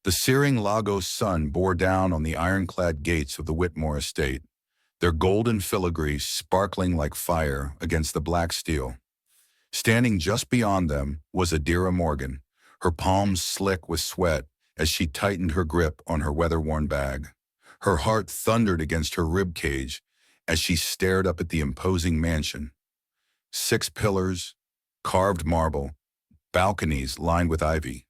The searing Lagos sun bore down on the ironclad gates of the Whitmore estate, their golden filigree sparkling like fire against the black steel. Standing just beyond them was Adira Morgan, her palms slick with sweat as she tightened her grip on her weather-worn bag. Her heart thundered against her rib cage as she stared up at the imposing mansion. 6 pillars, carved marble, balconies lined with ivy.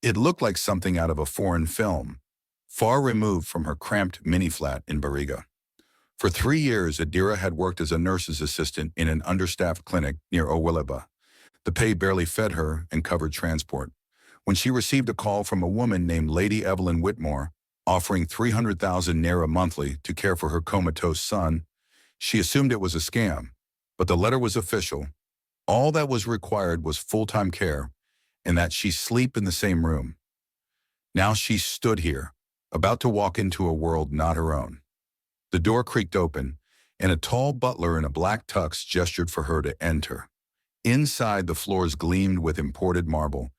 It looked like something out of a foreign film, far removed from her cramped mini-flat in Bariga. For 3 years, Adira had worked as a nurse's assistant in an understaffed clinic near Owiliba. The pay barely fed her and covered transport. When she received a call from a woman named Lady Evelyn Whitmore, offering 300,000 naira monthly to care for her comatose son, she assumed it was a scam. But the letter was official. All that was required was full-time care, and that she sleep in the same room. Now she stood here, about to walk into a world not her own. The door creaked open, and a tall butler in a black tux gestured for her to enter. Inside, the floors gleamed with imported marble,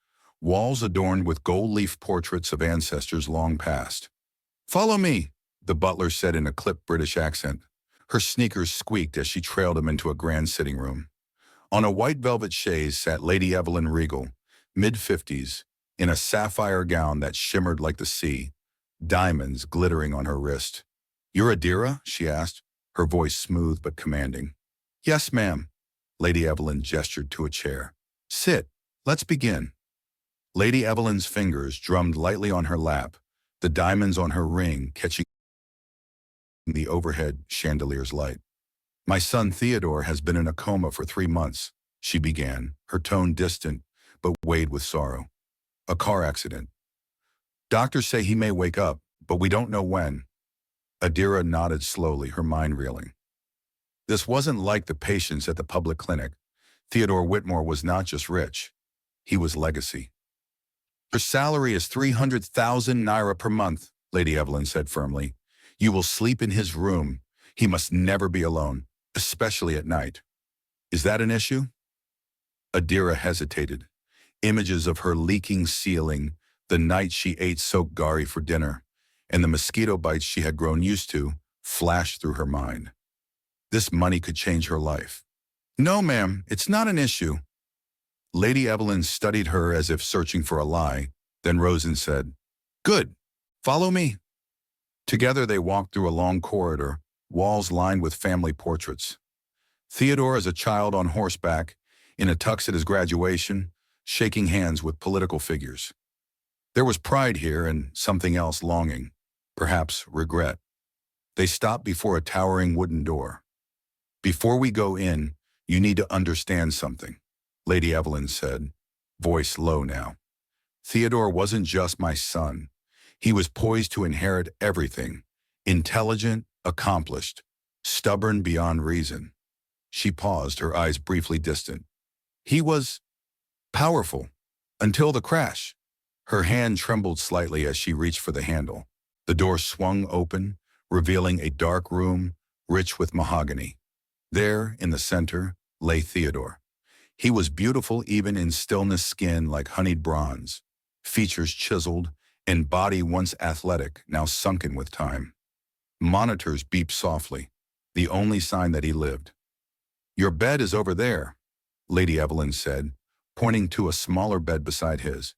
walls adorned with gold-leaf portraits of ancestors long past. "Follow me," the butler said in a clipped British accent. Her sneakers squeaked as she trailed him into a grand sitting room. On a white velvet chaise sat Lady Evelyn Regal, mid-50s, in a sapphire gown that shimmered like the sea, diamonds glittering on her wrist. "You're Adira?" she asked, her voice smooth but commanding. "Yes, ma'am." Lady Evelyn gestured to a chair. "Sit. Let's begin." Lady Evelyn's fingers drummed lightly on her lap, the diamonds on her ring catching the overhead chandelier's light. "My son Theodore has been in a coma for 3 months," she began, her tone distant but weighted with sorrow. "A car accident. Doctors say he may wake up, but we don't know when." Adira nodded slowly, her mind reeling. This wasn't like the patients at the public clinic. Theodore Whitmore was not just rich. He was legacy. "Her salary is 300,000 naira per month," Lady Evelyn said firmly. "You will sleep in his room. He must never be alone, especially at night. Is that an issue?" Adira hesitated. Images of her leaking ceiling, the night she ate soaked gari for dinner, and the mosquito bites she had grown used to, flashed through her mind. This money could change her life. "No, ma'am, it's not an issue." Lady Evelyn studied her as if searching for a lie, then rose and said, "Good. Follow me." Together they walked through a long corridor, walls lined with family portraits. Theodore as a child on horseback, in a tux at his graduation, shaking hands with political figures. There was pride here and something else longing, perhaps regret. They stopped before a towering wooden door. "Before we go in, you need to understand something," Lady Evelyn said, voice low now. "Theodore wasn't just my son. He was poised to inherit everything, intelligent, accomplished, stubborn beyond reason." She paused, her eyes briefly distant. "He was powerful until the crash." Her hand trembled slightly as she reached for the handle. The door swung open, revealing a dark room rich with mahogany. There, in the center, lay Theodore. He was beautiful even in stillness, skin like honeyed bronze, features chiseled, and body once athletic, now sunken with time. Monitors beeped softly, the only sign that he lived. "Your bed is over there," Lady Evelyn said, pointing to a smaller bed beside his.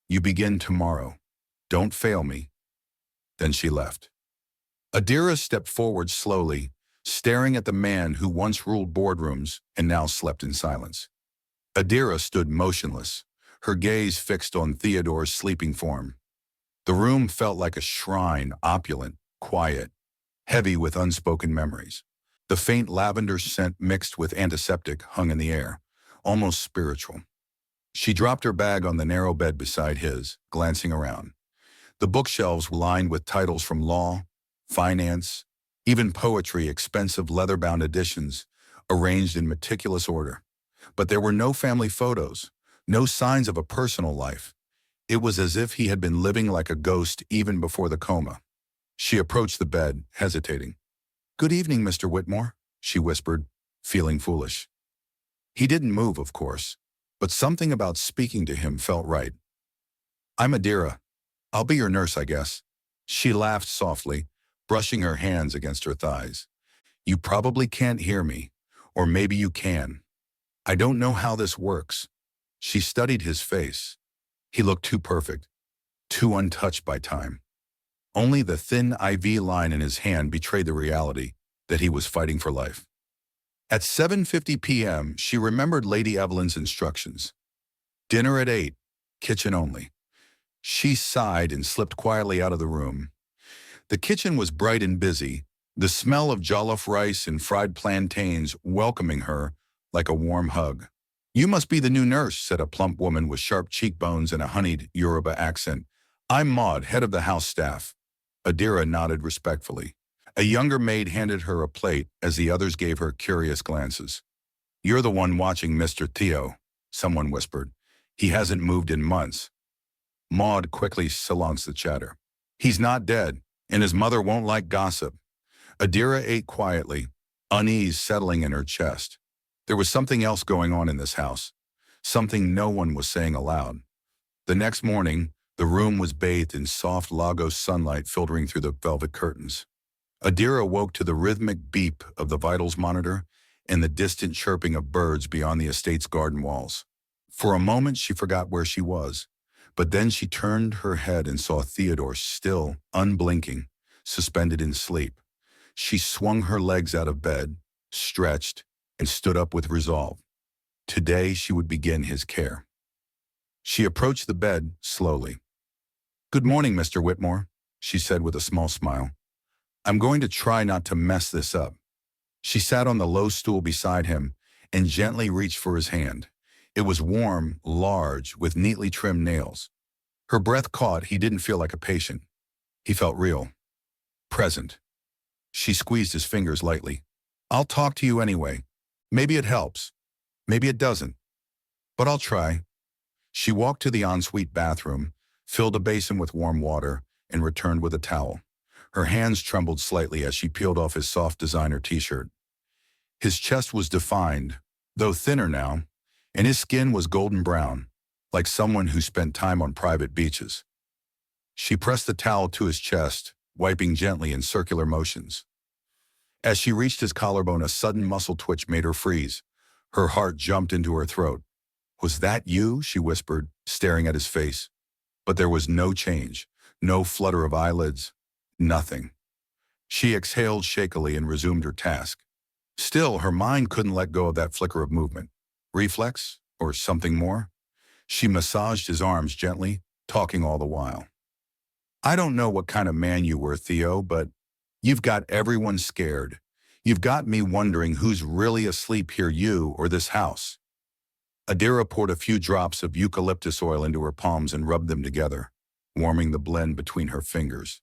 "You begin tomorrow. Don't fail me." Then she left. Adira stepped forward slowly, staring at the man who once ruled boardrooms and now slept in silence. Adira stood motionless, her gaze fixed on Theodore's sleeping form. The room felt like a shrine, opulent, quiet, heavy with unspoken memories. The faint lavender scent mixed with antiseptic hung in the air, almost spiritual. She dropped her bag on the narrow bed beside his, glancing around. The bookshelves were lined with titles from law, finance, even poetry, expensive leather-bound editions, arranged in meticulous order. But there were no family photos, no signs of a personal life. It was as if he had been living like a ghost even before the coma. She approached the bed, hesitating. "Good evening, Mr. Whitmore," she whispered, feeling foolish. He didn't move, of course, but something about speaking to him felt right. "I'm Adira." I'll be your nurse, I guess." She laughed softly, brushing her hands against her thighs. "You probably can't hear me, or maybe you can. I don't know how this works." She studied his face. He looked too perfect, too untouched by time. Only the thin IV line in his hand betrayed the reality that he was fighting for life. At 7:50 p.m., she remembered Lady Evelyn's instructions. Dinner at 8, kitchen only. She sighed and slipped quietly out of the room. The kitchen was bright and busy, the smell of jollof rice and fried plantains welcoming her like a warm hug. "You must be the new nurse," said a plump woman with sharp cheekbones and a honeyed Yoruba accent. "I'm Maud, head of the house staff." Adira nodded respectfully. A younger maid handed her a plate as the others gave her curious glances. "You're the one watching Mr. Theo," someone whispered. "He hasn't moved in months." Maud quickly silenced the chatter. "He's not dead, and his mother won't like gossip." Adira ate quietly, unease settling in her chest. There was something else going on in this house, something no one was saying aloud. The next morning, the room was bathed in soft Lagos sunlight filtering through the velvet curtains. Adira woke to the rhythmic beep of the vitals monitor and the distant chirping of birds beyond the estate's garden walls. For a moment, she forgot where she was, but then she turned her head and saw Theodore still, unblinking, suspended in sleep. She swung her legs out of bed, stretched, and stood up with resolve. Today she would begin his care. She approached the bed slowly. "Good morning, Mr. Whitmore," she said with a small smile. "I'm going to try not to mess this up." She sat on the low stool beside him and gently reached for his hand. It was warm, large, with neatly trimmed nails. Her breath caught. He didn't feel like a patient. He felt real, present. She squeezed his fingers lightly. "I'll talk to you anyway. Maybe it helps. Maybe it doesn't. But I'll try." She walked to the ensuite bathroom, filled a basin with warm water, and returned with a towel. Her hands trembled slightly as she peeled off his soft designer t-shirt. His chest was defined, though thinner now, and his skin was golden brown, like someone who spent time on private beaches. She pressed the towel to his chest, wiping gently in circular motions. As she reached his collarbone, a sudden muscle twitch made her freeze. Her heart jumped into her throat. "Was that you?" she whispered, staring at his face. But there was no change, no flutter of eyelids, nothing. She exhaled shakily and resumed her task. Still, her mind couldn't let go of that flicker of movement. Reflex, or something more? She massaged his arms gently, talking all the while. "I don't know what kind of man you were, Theo, but you've got everyone scared. You've got me wondering who's really asleep here, you or this house." Adira poured a few drops of eucalyptus oil into her palms and rubbed them together, warming the blend between her fingers.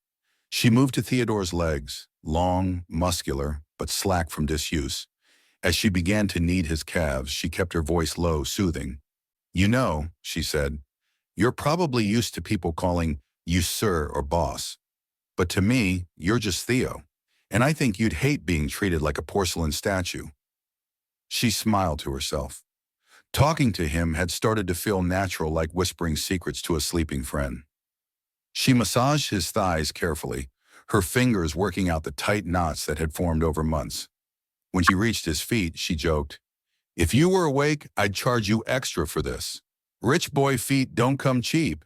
She moved to Theodore's legs, long, muscular, but slack from disuse. As she began to knead his calves, she kept her voice low, soothing. "You know," she said, "you're probably used to people calling you sir or boss. But to me, you're just Theo, and I think you'd hate being treated like a porcelain statue." She smiled to herself. Talking to him had started to feel natural, like whispering secrets to a sleeping friend. She massaged his thighs carefully, her fingers working out the tight knots that had formed over months. When she reached his feet, she joked, "If you were awake, I'd charge you extra for this. Rich boy feet don't come cheap."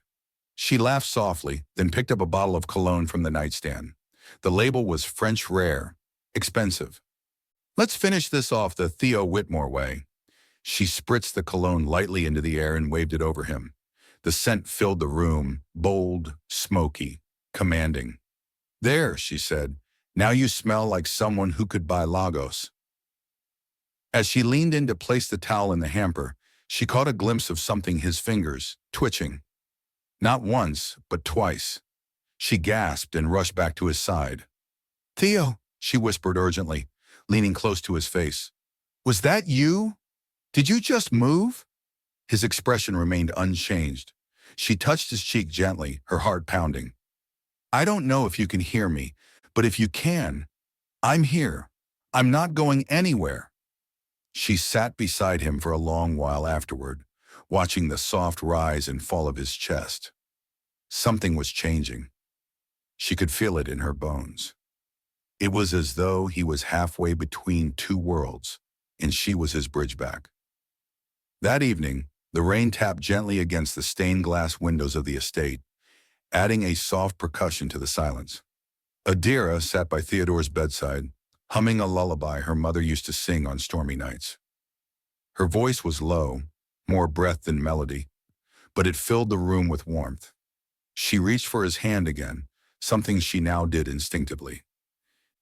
She laughed softly, then picked up a bottle of cologne from the nightstand. The label was French Rare, expensive. "Let's finish this off the Theo Whitmore way." She spritzed the cologne lightly into the air and waved it over him. The scent filled the room, bold, smoky, commanding. "There," she said, "now you smell like someone who could buy Lagos." As she leaned in to place the towel in the hamper, she caught a glimpse of something, his fingers, twitching. Not once, but twice. She gasped and rushed back to his side. "Theo," she whispered urgently, leaning close to his face. "Was that you? Did you just move?" His expression remained unchanged. She touched his cheek gently, her heart pounding. "I don't know if you can hear me, but if you can, I'm here. I'm not going anywhere." She sat beside him for a long while afterward, watching the soft rise and fall of his chest. Something was changing. She could feel it in her bones. It was as though he was halfway between two worlds, and she was his bridge back. That evening, the rain tapped gently against the stained glass windows of the estate, adding a soft percussion to the silence. Adira sat by Theodore's bedside, humming a lullaby her mother used to sing on stormy nights. Her voice was low, more breath than melody, but it filled the room with warmth. She reached for his hand again, something she now did instinctively.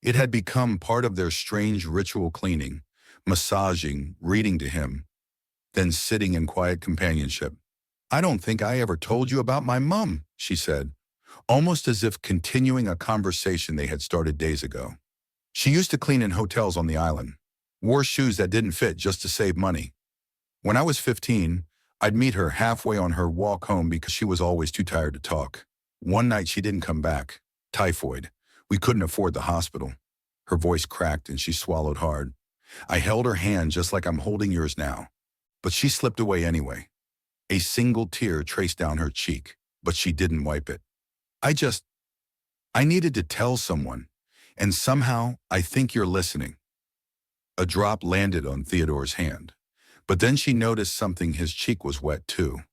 It had become part of their strange ritual cleaning, massaging, reading to him, then sitting in quiet companionship. "I don't think I ever told you about my mum," she said, almost as if continuing a conversation they had started days ago. "She used to clean in hotels on the island, wore shoes that didn't fit just to save money. When I was 15, I'd meet her halfway on her walk home because she was always too tired to talk. One night she didn't come back. Typhoid. We couldn't afford the hospital." Her voice cracked and she swallowed hard. "I held her hand just like I'm holding yours now. But she slipped away anyway. A single tear traced down her cheek, but she didn't wipe it. I needed to tell someone, and somehow I think you're listening." A drop landed on Theodore's hand, but then she noticed something. His cheek was wet too.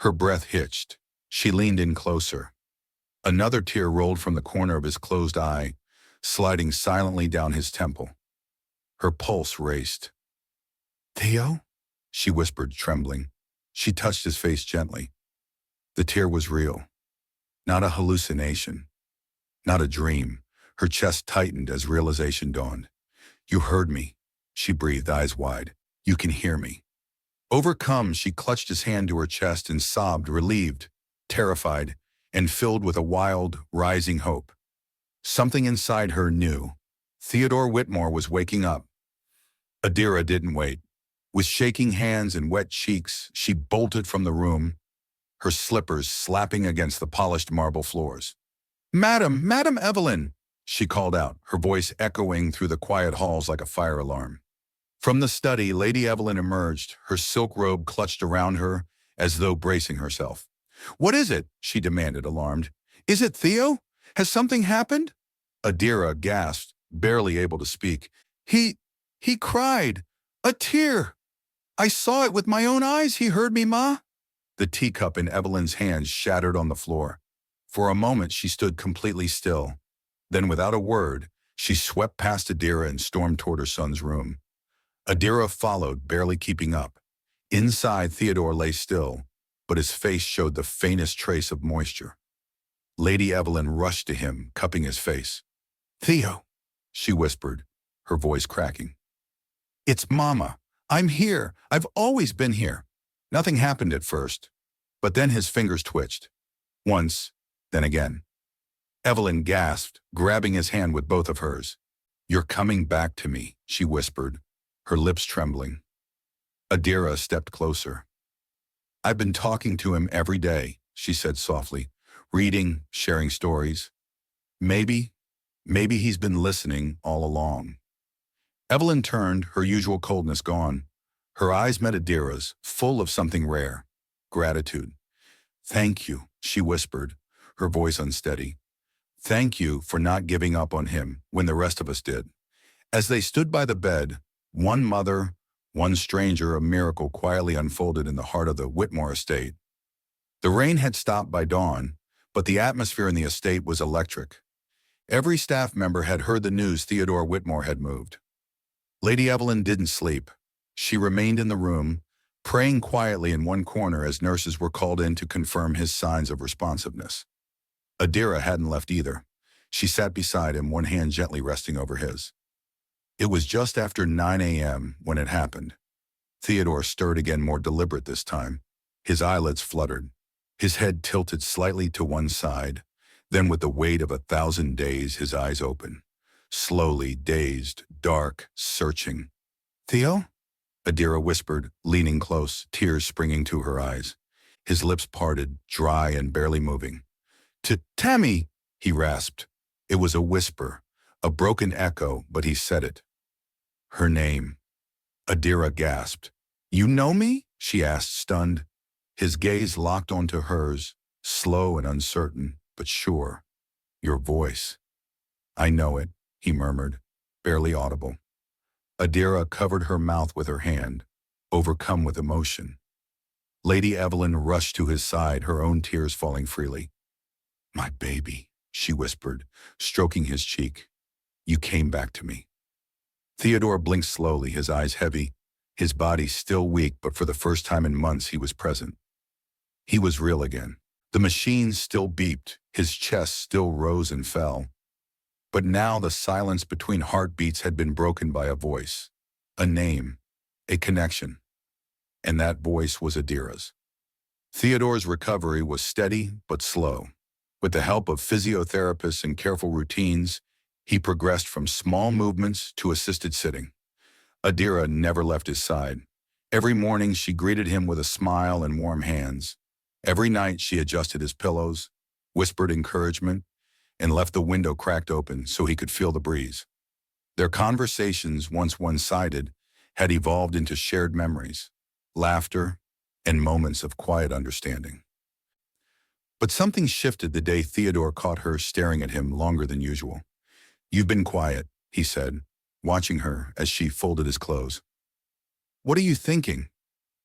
Her breath hitched. She leaned in closer. Another tear rolled from the corner of his closed eye, sliding silently down his temple. Her pulse raced. "Theo?" she whispered, trembling. She touched his face gently. The tear was real. Not a hallucination. Not a dream. Her chest tightened as realization dawned. "You heard me," she breathed, eyes wide. "You can hear me." Overcome, she clutched his hand to her chest and sobbed, relieved, terrified, and filled with a wild, rising hope. Something inside her knew. Theodore Whitmore was waking up. Adira didn't wait. With shaking hands and wet cheeks, she bolted from the room, her slippers slapping against the polished marble floors. Madam Evelyn," she called out, her voice echoing through the quiet halls like a fire alarm. From the study, Lady Evelyn emerged, her silk robe clutched around her as though bracing herself. "What is it?" she demanded, alarmed. "Is it Theo? Has something happened?" Adira gasped, barely able to speak. He cried. A tear. I saw it with my own eyes. He heard me, Ma." The teacup in Evelyn's hands shattered on the floor. For a moment, she stood completely still. Then, without a word, she swept past Adira and stormed toward her son's room. Adira followed, barely keeping up. Inside, Theodore lay still, but his face showed the faintest trace of moisture. Lady Evelyn rushed to him, cupping his face. "Theo," she whispered, her voice cracking. "It's Mama. I'm here. I've always been here." Nothing happened at first, but then his fingers twitched. Once, then again. Evelyn gasped, grabbing his hand with both of hers. "You're coming back to me," she whispered, her lips trembling. Adira stepped closer. "I've been talking to him every day," she said softly, "reading, sharing stories. Maybe he's been listening all along." Evelyn turned, her usual coldness gone. Her eyes met Adira's, full of something rare, gratitude. "Thank you," she whispered, her voice unsteady. "Thank you for not giving up on him when the rest of us did." As they stood by the bed, one mother, one stranger, a miracle quietly unfolded in the heart of the Whitmore estate. The rain had stopped by dawn, but the atmosphere in the estate was electric. Every staff member had heard the news Theodore Whitmore had moved. Lady Evelyn didn't sleep. She remained in the room, praying quietly in one corner as nurses were called in to confirm his signs of responsiveness. Adira hadn't left either. She sat beside him, one hand gently resting over his. It was just after 9 a.m. when it happened. Theodore stirred again, more deliberate this time. His eyelids fluttered. His head tilted slightly to one side. Then, with the weight of 1,000 days, his eyes opened. Slowly, dazed, dark, searching. "Theo?" Adira whispered, leaning close, tears springing to her eyes. His lips parted, dry and barely moving. Tammy," he rasped. It was a whisper, a broken echo, but he said it. Her name. Adira gasped. "You know me?" she asked, stunned. His gaze locked onto hers, slow and uncertain, but sure. Your voice. I know it, he murmured, barely audible. Adira covered her mouth with her hand, overcome with emotion. Lady Evelyn rushed to his side, her own tears falling freely. My baby, she whispered, stroking his cheek. You came back to me. Theodore blinked slowly, his eyes heavy, his body still weak, but for the first time in months he was present. He was real again. The machine still beeped, his chest still rose and fell. But now the silence between heartbeats had been broken by a voice, a name, a connection. And that voice was Adira's. Theodore's recovery was steady but slow. With the help of physiotherapists and careful routines, he progressed from small movements to assisted sitting. Adira never left his side. Every morning she greeted him with a smile and warm hands. Every night she adjusted his pillows, whispered encouragement, and left the window cracked open so he could feel the breeze. Their conversations, once one-sided, had evolved into shared memories, laughter, and moments of quiet understanding. But something shifted the day Theodore caught her staring at him longer than usual. You've been quiet, he said, watching her as she folded his clothes. What are you thinking?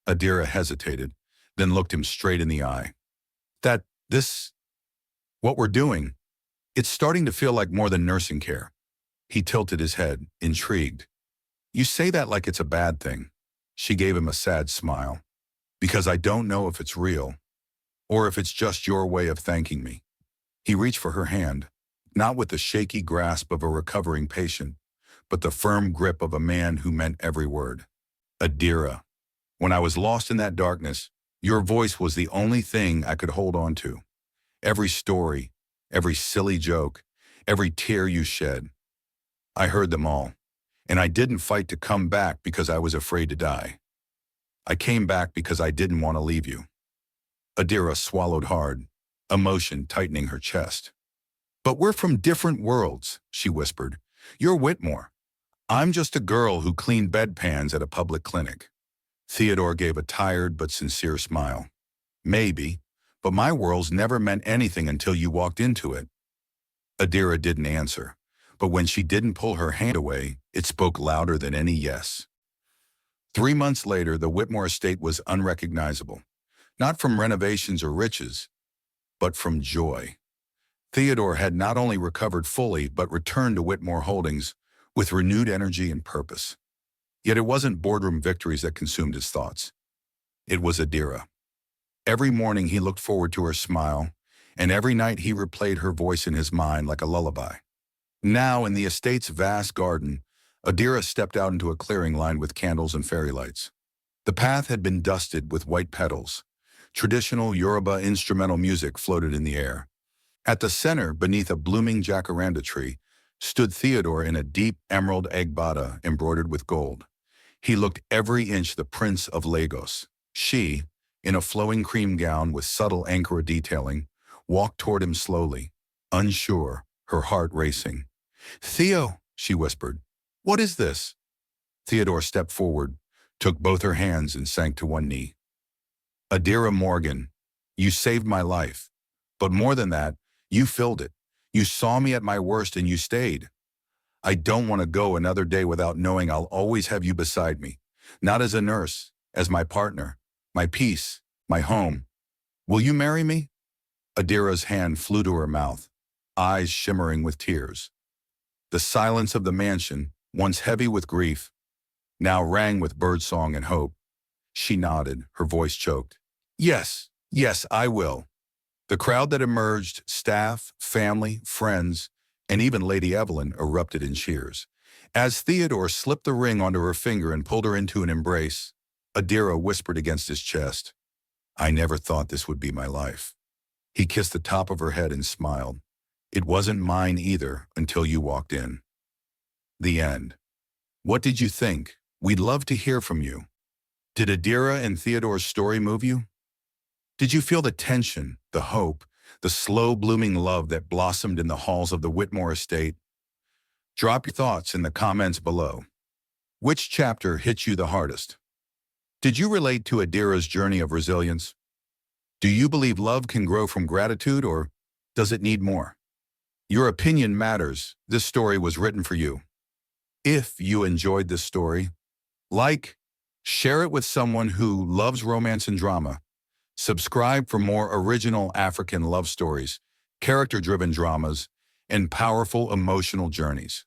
Adira hesitated, then looked him straight in the eye. What we're doing, it's starting to feel like more than nursing care. He tilted his head, intrigued. You say that like it's a bad thing. She gave him a sad smile. Because I don't know if it's real, or if it's just your way of thanking me. He reached for her hand, not with the shaky grasp of a recovering patient, but the firm grip of a man who meant every word. Adira, when I was lost in that darkness, your voice was the only thing I could hold on to. Every story, every silly joke, every tear you shed. I heard them all, and I didn't fight to come back because I was afraid to die. I came back because I didn't want to leave you. Adira swallowed hard, emotion tightening her chest. But we're from different worlds, she whispered. You're Whitmore. I'm just a girl who cleaned bedpans at a public clinic. Theodore gave a tired but sincere smile. Maybe, but my world's never meant anything until you walked into it. Adira didn't answer, but when she didn't pull her hand away, it spoke louder than any yes. 3 months later, the Whitmore estate was unrecognizable, not from renovations or riches, but from joy. Theodore had not only recovered fully, but returned to Whitmore Holdings with renewed energy and purpose. Yet it wasn't boardroom victories that consumed his thoughts. It was Adira. Every morning he looked forward to her smile, and every night he replayed her voice in his mind like a lullaby. Now, in the estate's vast garden, Adira stepped out into a clearing lined with candles and fairy lights. The path had been dusted with white petals. Traditional Yoruba instrumental music floated in the air. At the center, beneath a blooming jacaranda tree, stood Theodore in a deep emerald agbada embroidered with gold. He looked every inch the Prince of Lagos. She, in a flowing cream gown with subtle Ankara detailing, walked toward him slowly, unsure, her heart racing. Theo, she whispered. What is this? Theodore stepped forward, took both her hands and sank to one knee. Adira Morgan, you saved my life. But more than that, you filled it. You saw me at my worst and you stayed. I don't want to go another day without knowing I'll always have you beside me. Not as a nurse, as my partner, my peace, my home. Will you marry me? Adira's hand flew to her mouth, eyes shimmering with tears. The silence of the mansion, once heavy with grief, now rang with birdsong and hope. She nodded, her voice choked. Yes, yes, I will. The crowd that emerged, staff, family, friends, and even Lady Evelyn erupted in cheers. As Theodore slipped the ring onto her finger and pulled her into an embrace, Adira whispered against his chest, I never thought this would be my life. He kissed the top of her head and smiled. It wasn't mine either until you walked in. The end. What did you think? We'd love to hear from you. Did Adira and Theodore's story move you? Did you feel the tension, the hope, the slow-blooming love that blossomed in the halls of the Whitmore estate? Drop your thoughts in the comments below. Which chapter hit you the hardest? Did you relate to Adira's journey of resilience? Do you believe love can grow from gratitude, or does it need more? Your opinion matters. This story was written for you. If you enjoyed this story, like, share it with someone who loves romance and drama. Subscribe for more original African love stories, character-driven dramas, and powerful emotional journeys.